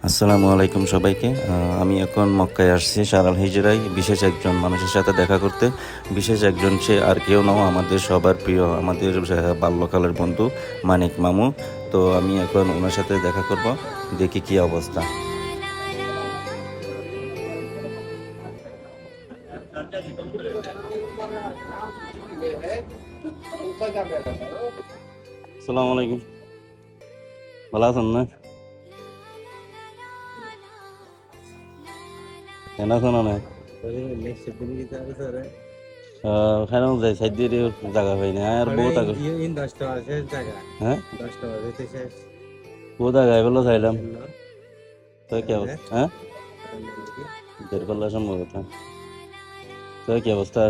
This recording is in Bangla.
আসসালামু আলাইকুম সবাইকে। আমি এখন মক্কায় আসছি শারাল হিজরায় বিশেষ একজন মানুষের সাথে দেখা করতে। বিশেষ একজন সে আর কেউ নয়, আমাদের সবার প্রিয়, আমাদের বাল্যকালের বন্ধু মানিক মামু। তো আমি এখন ওনার সাথে দেখা করব, দেখি কি অবস্থা। আসসালামু আলাইকুম, ভালো আছেন না? কেন আছেন না? খানা যাই সাইড দিয়ে জায়গা হয় না আর বহুত আগে। হ্যাঁ, বহুত আগে বললো চাইলাম। তো কি অবস্থা? হ্যাঁ, 1.5 পাল্লা সম্ভবত। তো কি অবস্থা?